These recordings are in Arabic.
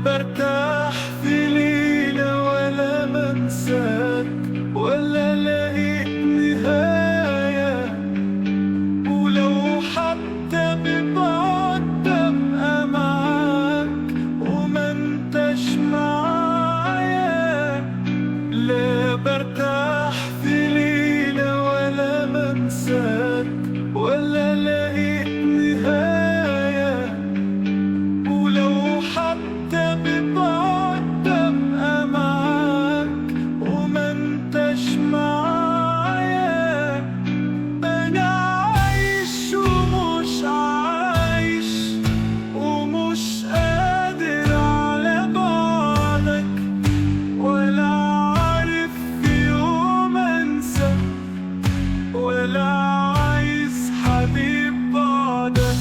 برتاح في ليلة ولا منساك ولا لقيت نهاية، ولو حتى ببعد ببقى معاك وما انتش معايا. لا برتاح في ليلة ولا منساك ولا لقيت نهاية، ولو حتى ببعد ببقى معاك وما انتش معايا. انا عايش ومش عايش ومش قادر على بعدك، ولا عارف في يوم انسى، ولا عايز حبيب بعدك.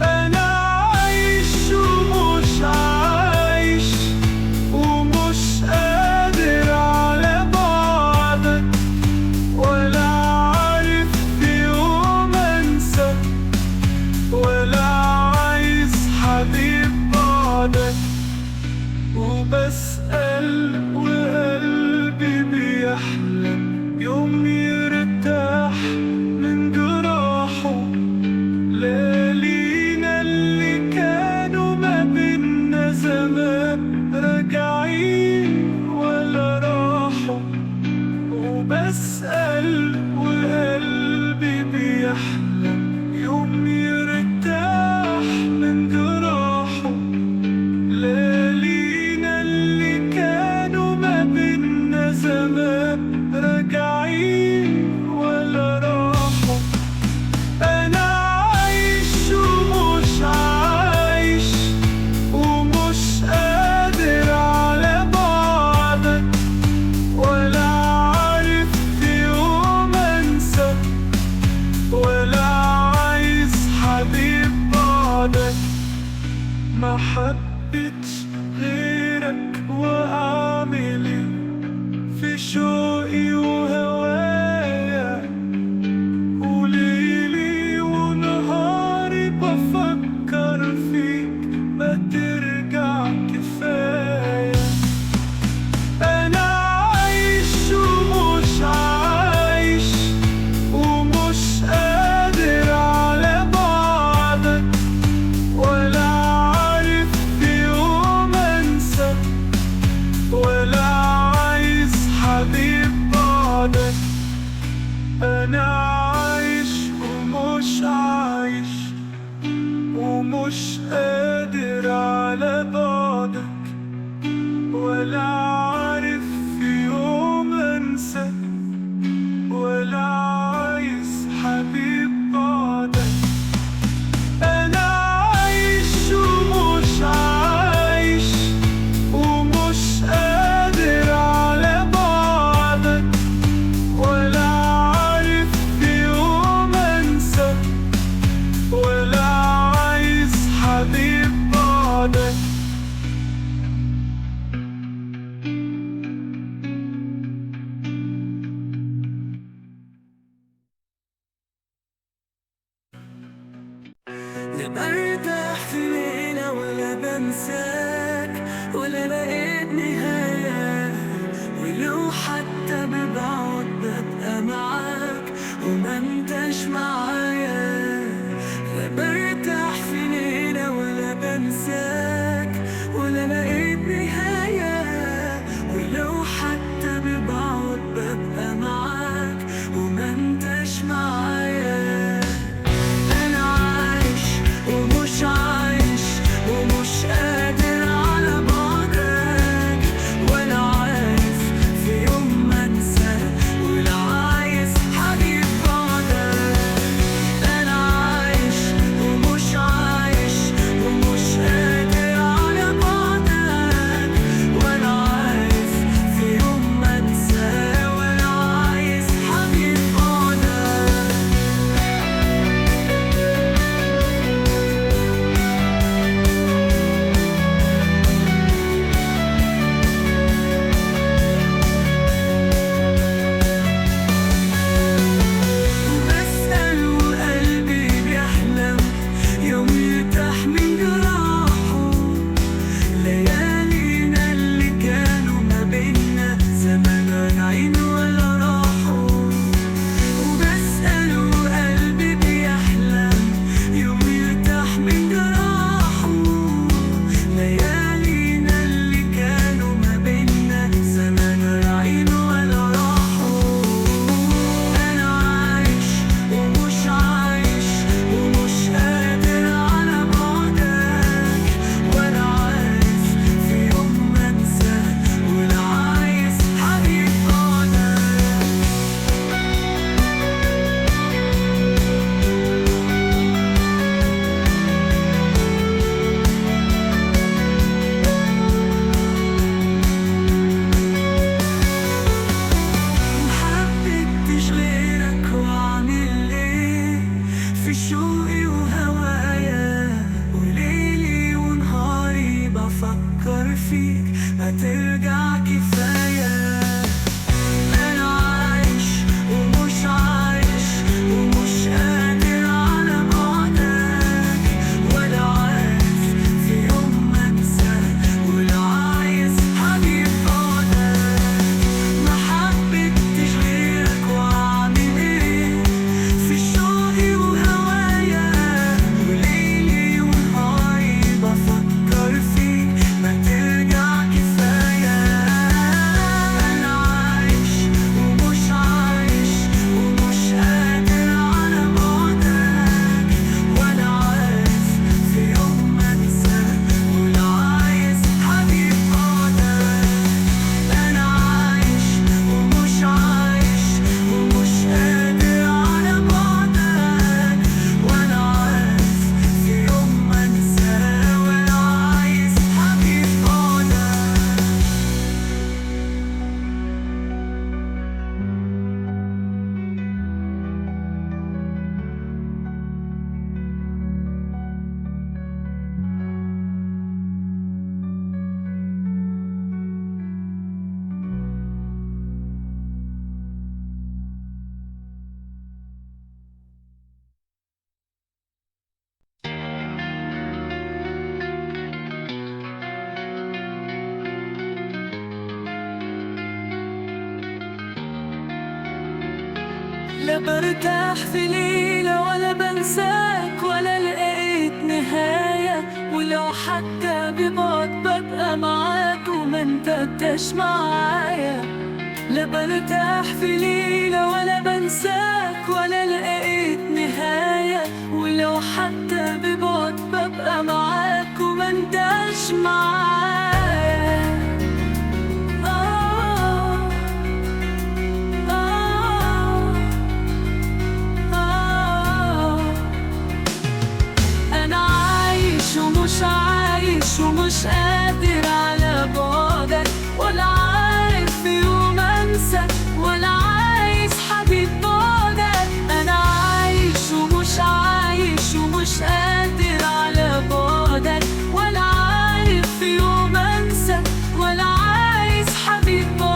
انا عايش ومش عايش ومش قادر على بعدك، ولا عارف في يوم انسى، ولا عايز حبيب بعدك. وبسأل وقلبي بيحلم يوم يرتاح من جراحه. ليالينا اللي كانوا ما بينا زمان راجعين ولا راحوا. وبسأل وقلبي بيحلم يوم يرتاح من جراحه. ليالينا اللي كانوا ما بينا زمان راجعين ولا راحوا. أنا عايش ومش عايش ومش قادر على بعدك، ولا عارف في يوم أنسى، ولا عايز حبيب بعدك. ما حبيتش غيرك وأعمل إيه في شوقي وهوايا، وليلي ونهاري بفكر فيك ما ترجع كفاية. أنا عايش ومش عايش ومش قادر على بعدك، ولا عارف في يوم أنسى، ولا عايز حبيب بعدك. أنا عايش ومش عايش ومش قادر على بعدك، ولا عارف في يوم أنسى، ولا عايز حبيب بعدك. أنا عايش ومش عايش ومش قادر على بعدك، ولا عارف في يوم أنسى، ولا عايز حبيب بعدك. لا برتاح في ليلة ولا بنساك ولا لقيت نهاية، ولو حتى ببعد ببقى معاك وما انتش معايا. لا برتاح في ليلة ولا بنساك ولا لقيت نهاية، ولو حتى ببعد ببقى معاك وما انتش معايا. أنا عايش ومش عايش ومش قادر على بعدك، ولا عارف في يوم ما انسى، ولا عايز حبيب بعدك. أنا عايش ومش عايش ومش قادر شوقي وهوايا، وليلي ونهاري بفكر فيك ما ترجع كفاية. أنا عايش ومش عايش ومش قادر على بعدك، ولا عارف في يوم ما انساك، ولا عايز حبيب بعدك. ما حبيتش غيرك واعمل ايه في شوقي وهوايا، وليلي ونهاري بفكر فيك ما ترجع كفاية. أنا عايش ومش عايش ومش قادر على بعدك، ولا عارف في يوم ما انساك، ولا عايز حبيب بعدك. أنا عايش ومش عايش ومش قادر على بعدك، ولا عارف في يوم ما انساك، ولا عايز حبيب لا برتاح في ليلة ولا بنساك ولا لقيت نهاية، ولو حتى ببعد ببقى معاك وما انتبتش معايا. لا برتاح في ليلة ولا بنساك ولا لقيت نهاية، ولو حتى ببعد ببقى معاك وما انتبتش معايا. ومش عايش ومش قادر على بعدك، ولا عارف في يوم انسى، ولا عايز حبيب بعدك. انا عايش ومش عايش ومش قادر على بعدك، ولا عارف في يوم انسى، ولا عايز حبيب بعدك.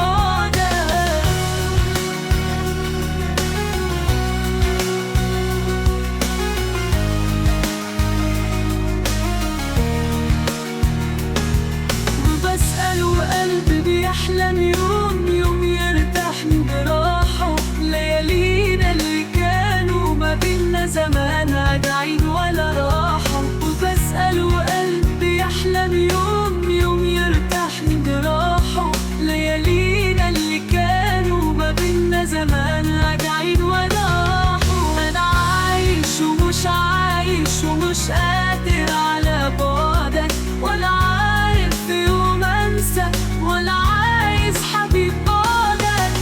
بسأل وقلبي بيحلم يوم يوم يرتاح من جراحه، ليالينا اللي كانوا ما بينا زمان راجعين ولا راحوا. وبسأل وقلبي بيحلم يوم يوم يرتاح من جراحه، ليالينا اللي كانوا ما بينا زمان راجعين ولا راحوا. أنا عايش ومش عايش ومش قادر على بعدك، ولا عارف في يوم انسى، ولا عايز حبيب بعدك.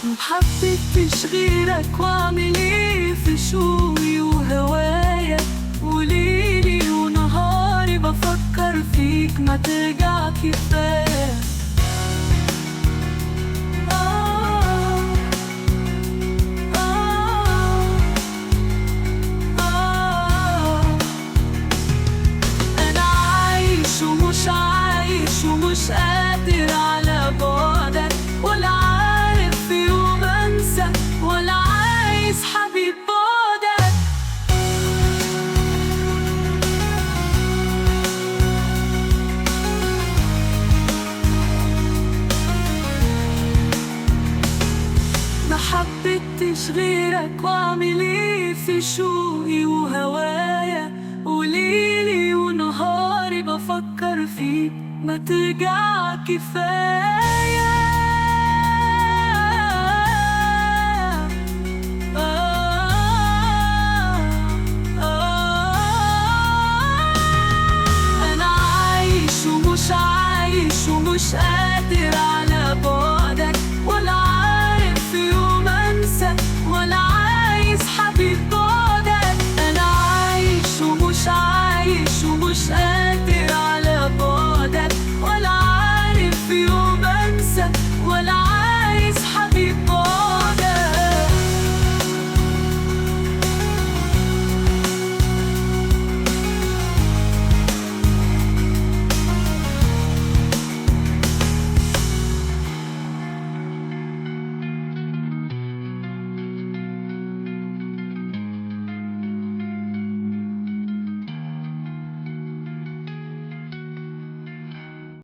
محبتش غيرك واعمل ايه في شوقي وهوايا، وليلي ونهاري بفكر فيك ما ترجع كفاية. ومش عايش ومش قادر على بعدك، ولا عارف في يوم انسى، ولا عايز حبيب بعدك. ما حبيتش غيرك واعمل ايه في شوقي وهوايا، وليلي ونهاري بفكر فيك ما ترجع كفاية. أنا عايش ومش عايش ومش قادر على